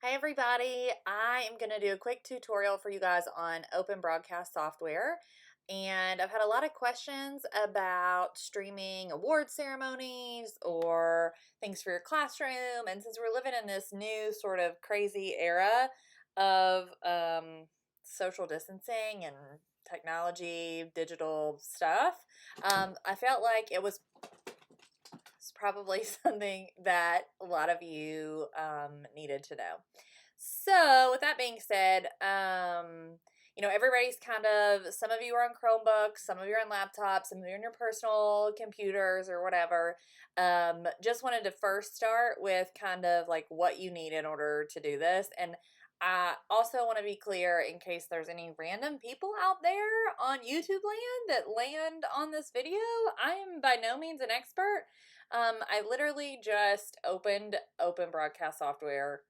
Hi everybody, I am going to do a quick tutorial for you guys on open broadcast software. And I've had a lot of questions about streaming award ceremonies or things for your classroom. And since we're living in this new sort of crazy era of social distancing and technology, digital stuff, I felt like it's probably something that a lot of you needed to know. So, with that being said, everybody's some of you are on Chromebooks, some of you are on laptops, some of you are on your personal computers or whatever. Just wanted to first start with kind of like what you need in order to do this. And I also want to be clear in case there's any random people out there on YouTube land that land on this video. I am by no means an expert. I literally just opened open broadcast software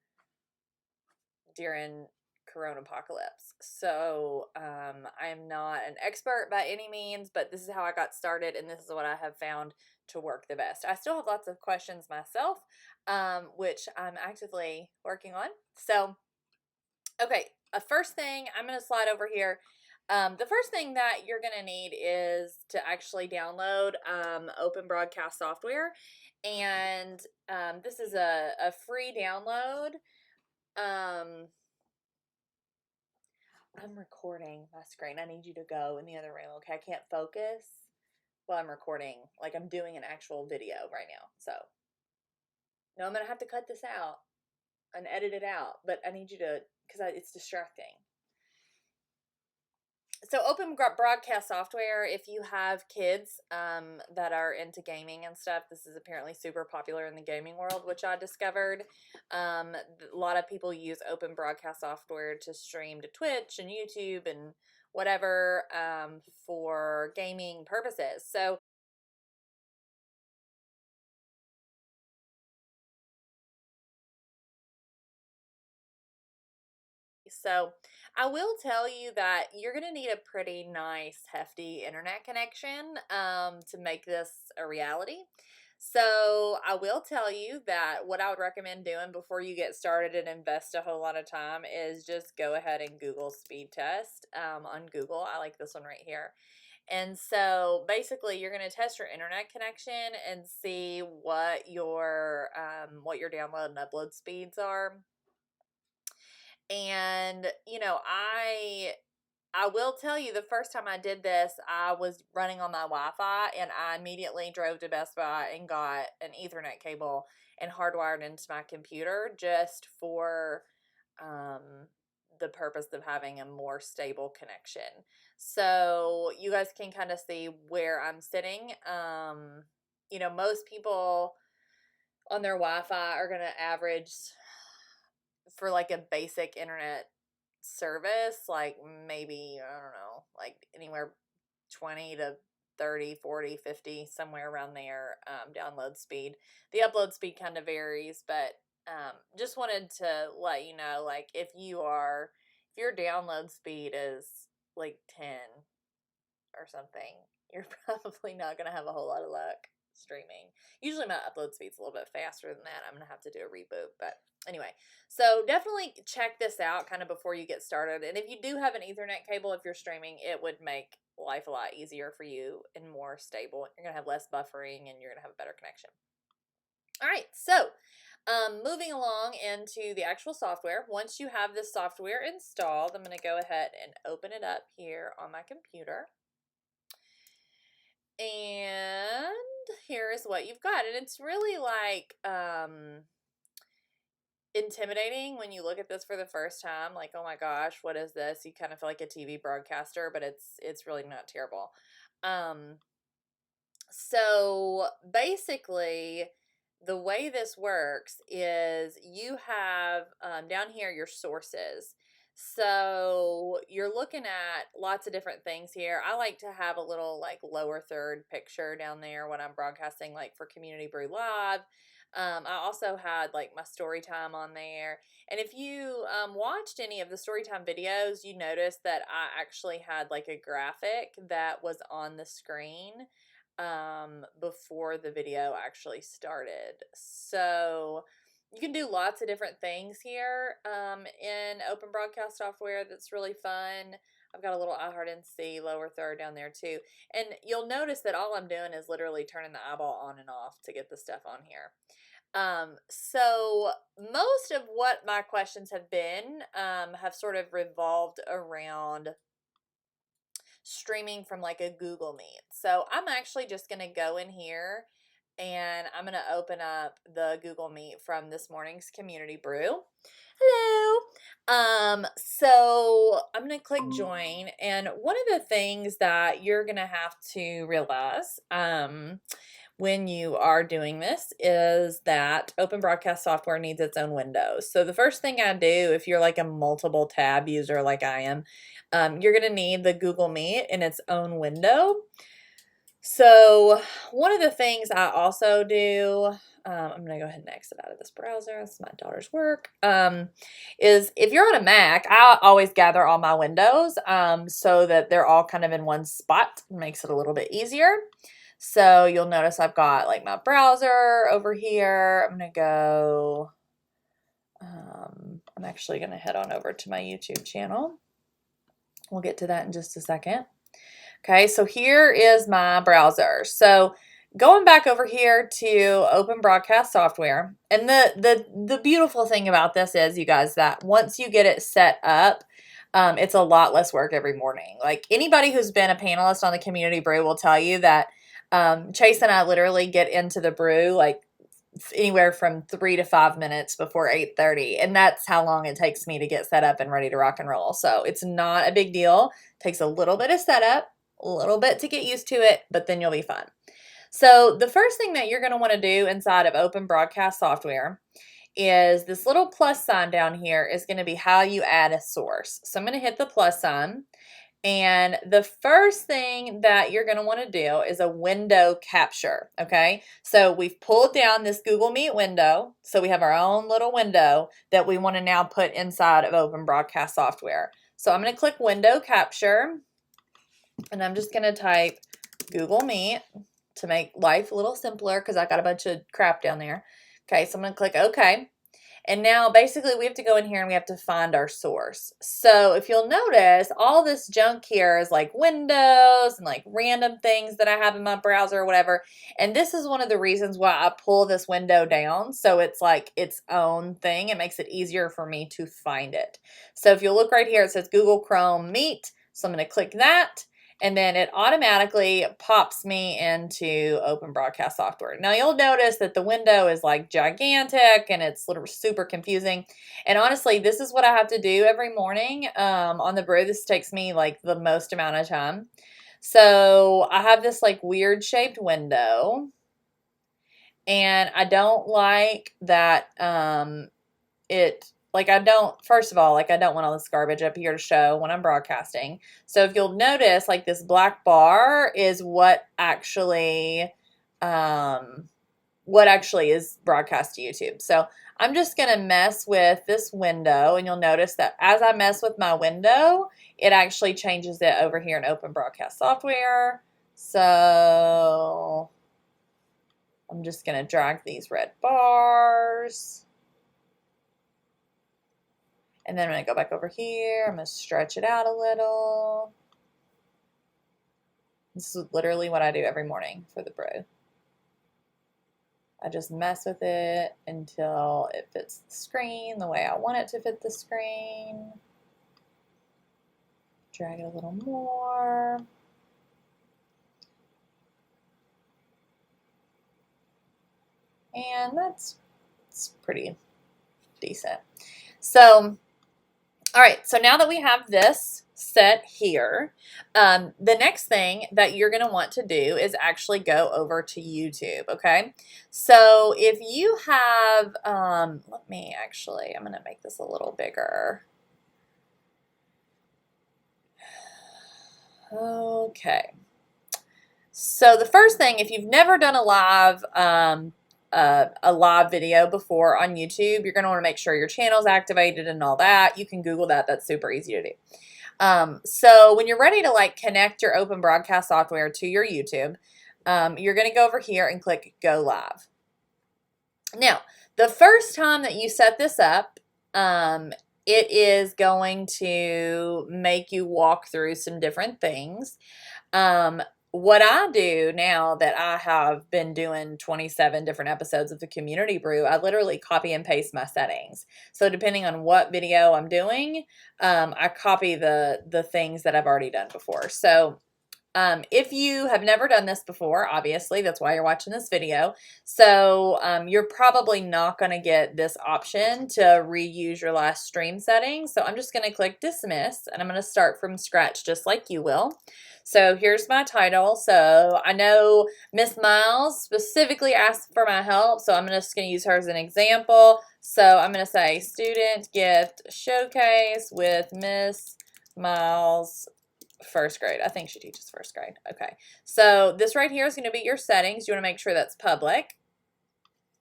during Corona apocalypse. So I'm not an expert by any means, but this is how I got started, and this is what I have found to work the best. I still have lots of questions myself, which I'm actively working on. So, okay, first thing, I'm going to slide over here. The first thing that you're going to need is to actually download open broadcast software. And this is a free download. I'm recording my screen. I need you to go in the other room, okay? I can't focus while I'm recording. Like I'm doing an actual video right now. So, no, I'm going to have to cut this out and edit it out. But I need you to, because it's distracting. So open broadcast software, if you have kids that are into gaming and stuff, this is apparently super popular in the gaming world, which I discovered. A lot of people use open broadcast software to stream to Twitch and YouTube and whatever for gaming purposes. So I will tell you that you're going to need a pretty nice, hefty internet connection to make this a reality. So I will tell you that what I would recommend doing before you get started and invest a whole lot of time is just go ahead and Google speed test on Google. I like this one right here. And so basically you're going to test your internet connection and see what your download and upload speeds are. And I will tell you, the first time I did this, I was running on my Wi-Fi, and I immediately drove to Best Buy and got an Ethernet cable and hardwired into my computer just for the purpose of having a more stable connection. So you guys can kind of see where I'm sitting. Most people on their Wi-Fi are going to average for like a basic internet service, like maybe, I don't know, like anywhere 20 to 30, 40, 50, somewhere around there, download speed. The upload speed kind of varies, but just wanted to let you know, like if your download speed is like 10 or something, you're probably not going to have a whole lot of luck streaming. Usually my upload speed's a little bit faster than that. I'm going to have to do a reboot, but anyway, so definitely check this out kind of before you get started. And if you do have an Ethernet cable, if you're streaming, it would make life a lot easier for you and more stable. You're going to have less buffering and you're going to have a better connection. All right, so moving along into the actual software. Once you have this software installed, I'm going to go ahead and open it up here on my computer. And here is what you've got. And it's really like intimidating when you look at this for the first time. Like, oh my gosh, what is this? You kind of feel like a TV broadcaster, but it's really not terrible. So basically, the way this works is you have down here your sources. So you're looking at lots of different things here. I like to have a little like lower third picture down there when I'm broadcasting, like for Community Brew Live. I also had like my story time on there. And if you watched any of the story time videos, you noticed that I actually had like a graphic that was on the screen before the video actually started. So you can do lots of different things here in open broadcast software that's really fun. I've got a little iHeartNC lower third down there too. And you'll notice that all I'm doing is literally turning the eyeball on and off to get the stuff on here. So most of what my questions have been have sort of revolved around streaming from like a Google Meet. So I'm actually just going to go in here and I'm going to open up the Google Meet from this morning's community brew. Hello. So I'm going to click join, and one of the things that you're going to have to realize when you are doing this is that open broadcast software needs its own windows. So the first thing I do, if you're like a multiple tab user like I am, you're going to need the Google Meet in its own window. So one of the things I also do, I'm going to go ahead and exit out of this browser. That's my daughter's work. Is if you're on a Mac, I always gather all my windows so that they're all kind of in one spot. It makes it a little bit easier. So you'll notice I've got like my browser over here. I'm going to go, I'm actually going to head on over to my YouTube channel. We'll get to that in just a second. Okay, so here is my browser. So going back over here to open broadcast software, and the beautiful thing about this is, you guys, that once you get it set up, it's a lot less work every morning. Like anybody who's been a panelist on the community brew will tell you that Chase and I literally get into the brew like anywhere from 3 to 5 minutes before 8:30, and that's how long it takes me to get set up and ready to rock and roll. So it's not a big deal. It takes a little bit of setup, a little bit to get used to it, but then you'll be fine. So the first thing that you're going to want to do inside of open broadcast software is this little plus sign down here is going to be how you add a source. So I'm going to hit the plus sign. And the first thing that you're going to want to do is a window capture, okay? So we've pulled down this Google Meet window, so we have our own little window that we want to now put inside of open broadcast software. So I'm going to click window capture, and I'm just going to type Google Meet to make life a little simpler because I got a bunch of crap down there. Okay, so I'm going to click OK. And now basically we have to go in here and we have to find our source. So if you'll notice, all this junk here is like windows and like random things that I have in my browser or whatever. And this is one of the reasons why I pull this window down. So it's like its own thing. It makes it easier for me to find it. So if you'll look right here, it says Google Chrome Meet. So I'm going to click that. And then it automatically pops me into open broadcast software. Now you'll notice that the window is like gigantic and it's literally super confusing. And honestly, this is what I have to do every morning on the brew. This takes me like the most amount of time. So I have this like weird shaped window, and I don't like that first of all, like I don't want all this garbage up here to show when I'm broadcasting. So if you'll notice, like this black bar is what actually is broadcast to YouTube. So I'm just going to mess with this window, and you'll notice that as I mess with my window, it actually changes it over here in open broadcast software. So I'm just going to drag these red bars. And then I'm going to go back over here. I'm going to stretch it out a little. This is literally what I do every morning for the brew. I just mess with it until it fits the screen the way I want it to fit the screen. Drag it a little more. And that's pretty decent. So all right, so now that we have this set here, the next thing that you're going to want to do is actually go over to YouTube, okay? So if you have, I'm going to make this a little bigger. Okay. So the first thing, if you've never done a live video before on YouTube, you're going to want to make sure your channel's activated and all that. You can Google that. That's super easy to do. So when you're ready to like connect your open broadcast software to your YouTube, you're going to go over here and click Go Live. Now, The first time that you set this up, it is going to make you walk through some different things. What I do now that I have been doing 27 different episodes of the Community Brew, I literally copy and paste my settings. So depending on what video I'm doing, I copy the things that I've already done before. So if you have never done this before, obviously, that's why you're watching this video. So you're probably not going to get this option to reuse your last stream settings. So I'm just going to click dismiss, and I'm going to start from scratch just like you will. So here's my title. So I know Miss Miles specifically asked for my help, so I'm just going to use her as an example. So I'm going to say student gift showcase with Miss Miles, first grade. I think she teaches first grade. Okay. So this right here is going to be your settings. You want to make sure that's public.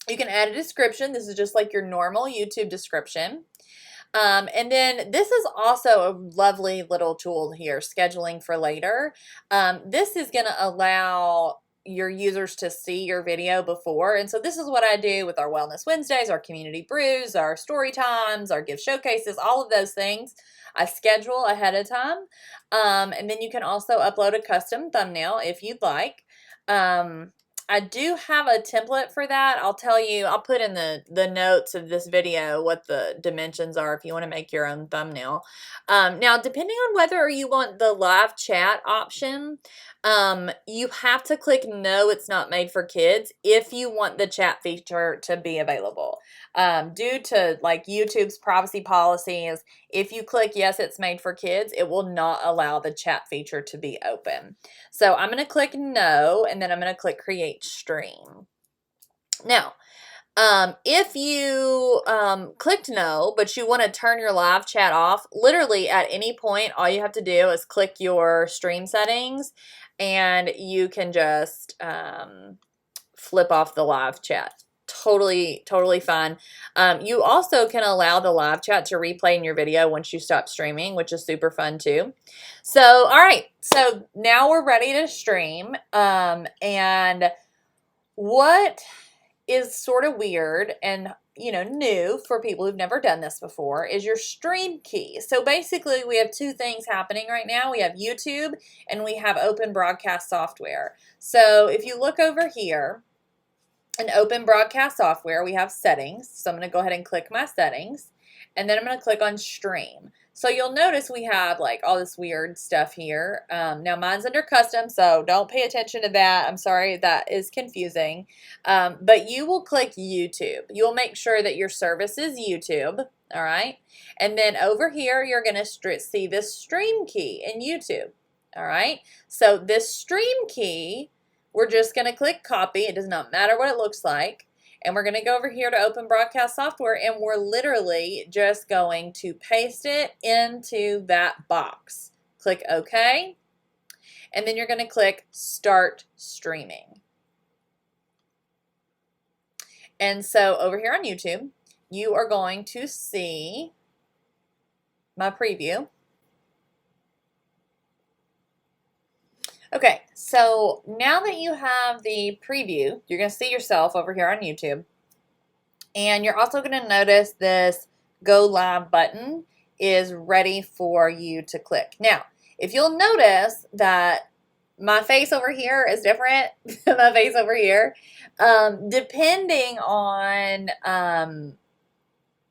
You can add a description. This is just like your normal YouTube description. And then this is also a lovely little tool here, scheduling for later. This is going to allow your users to see your video before. And so this is what I do with our Wellness Wednesdays, our community brews, our story times, our gift showcases, all of those things. I schedule ahead of time. And then you can also upload a custom thumbnail if you'd like. I do have a template for that. I'll tell you, I'll put in the notes of this video what the dimensions are if you want to make your own thumbnail. Now, depending on whether you want the live chat option, you have to click no, it's not made for kids if you want the chat feature to be available. Due to like YouTube's privacy policies, if you click yes, it's made for kids, it will not allow the chat feature to be open. So I'm going to click no, and then I'm going to click create stream. Now, if you clicked no, but you want to turn your live chat off, literally at any point, all you have to do is click your stream settings, and you can just flip off the live chat. Totally fine. You also can allow the live chat to replay in your video once you stop streaming, which is super fun too. So, all right. So now we're ready to stream. And what is sort of weird and, you know, new for people who've never done this before is your stream key. So basically we have two things happening right now. We have YouTube and we have open broadcast software. So if you look over here, in open broadcast software, we have settings. So I'm going to go ahead and click my settings, and then I'm going to click on stream. So you'll notice we have like all this weird stuff here. Now mine's under custom, so don't pay attention to that. I'm sorry, that is confusing. But you will click YouTube. You will make sure that your service is YouTube. All right. And then over here, you're going to see this stream key in YouTube. All right. So this stream key, we're just going to click copy. It does not matter what it looks like. And we're going to go over here to open broadcast software, and we're literally just going to paste it into that box. Click OK. And then you're going to click start streaming. And so over here on YouTube, you are going to see my preview. Okay, so now that you have the preview, you're going to see yourself over here on YouTube. And you're also going to notice this Go Live button is ready for you to click. Now, if you'll notice that my face over here is different than my face over here, depending on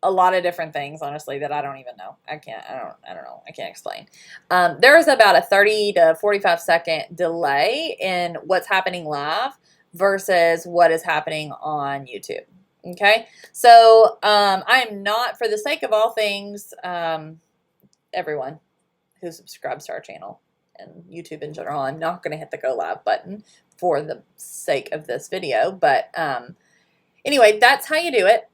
a lot of different things, honestly, that I don't even know. I don't know. I can't explain. There's about a 30 to 45 second delay in what's happening live versus what is happening on YouTube. Okay. So, I am not, for the sake of all things, everyone who subscribes to our channel and YouTube in general, I'm not going to hit the go live button for the sake of this video. But, anyway, that's how you do it.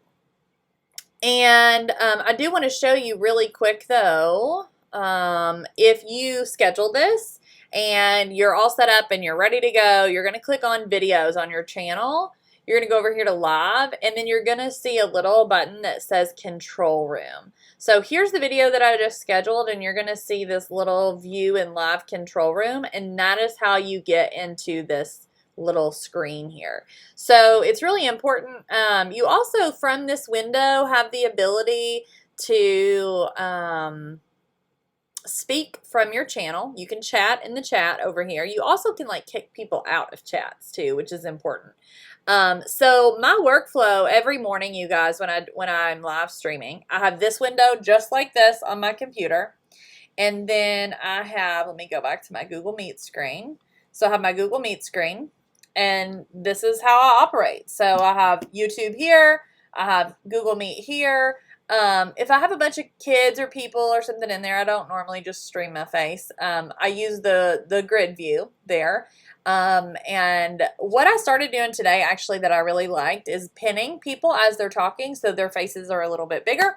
And I do want to show you really quick though, if you schedule this and you're all set up and you're ready to go, you're going to click on videos on your channel. You're going to go over here to live, and then you're going to see a little button that says control room. So here's the video that I just scheduled, and you're going to see this little view in live control room, and that is how you get into this little screen here. So it's really important. You also, from this window, have the ability to speak from your channel. You can chat in the chat over here. You also can like kick people out of chats too, which is important. So my workflow every morning, you guys, when I'm live streaming, I have this window just like this on my computer. And then I have, let me go back to my Google Meet screen. So I have my Google Meet screen, and this is how I operate. So I have YouTube here, I have Google Meet here. If I have a bunch of kids or people or something in there, I don't normally just stream my face. I use the grid view there. And what I started doing today, actually, that I really liked is pinning people as they're talking so their faces are a little bit bigger.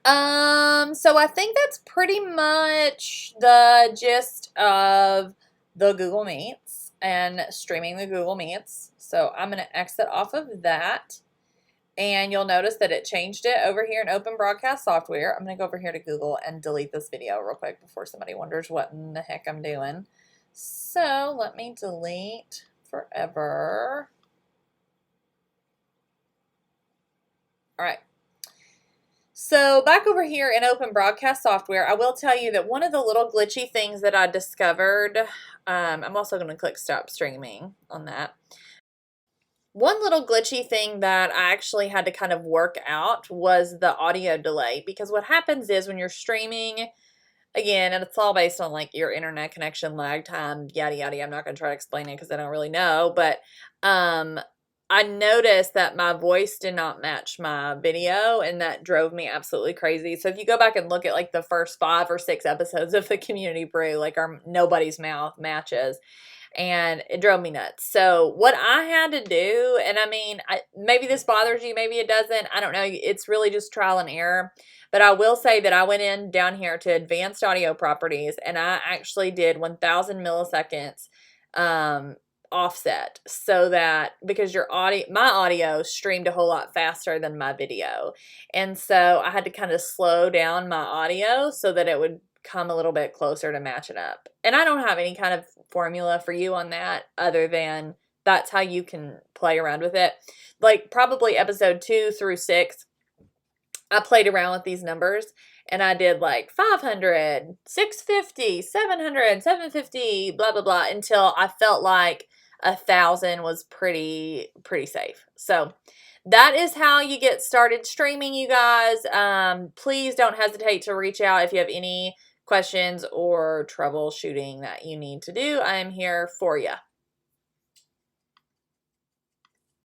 So I think that's pretty much the gist of the Google Meets and streaming the Google Meets. So I'm going to exit off of that. And you'll notice that it changed it over here in Open Broadcast Software. I'm going to go over here to Google and delete this video real quick before somebody wonders what in the heck I'm doing. So let me delete forever. All right. So back over here in Open Broadcast Software, I will tell you that one of the little glitchy things that I discovered, I'm also going to click Stop Streaming on that. One little glitchy thing that I actually had to kind of work out was the audio delay, because what happens is when you're streaming, again, and it's all based on like your internet connection, lag time, yada yada. I'm not going to try to explain it because I don't really know, but I noticed that my voice did not match my video, and that drove me absolutely crazy. So if you go back and look at like the first 5 or 6 episodes of the Community Brew, like our Nobody's Mouth matches, and it drove me nuts. So what I had to do, and I mean, maybe this bothers you, maybe it doesn't, I don't know. It's really just trial and error. But I will say that I went in down here to Advanced Audio Properties, and I actually did 1,000 milliseconds offset, so that because my audio streamed a whole lot faster than my video, and so I had to kind of slow down my audio so that it would come a little bit closer to match it up. And I don't have any kind of formula for you on that other than that's how you can play around with it. Like probably episode 2 through 6, I played around with these numbers, and I did like 500, 650, 700, 750, blah, blah, blah, until I felt like 1,000 was pretty safe. So that is how you get started streaming, you guys. Please don't hesitate to reach out if you have any questions or troubleshooting that you need to do. I am here for you.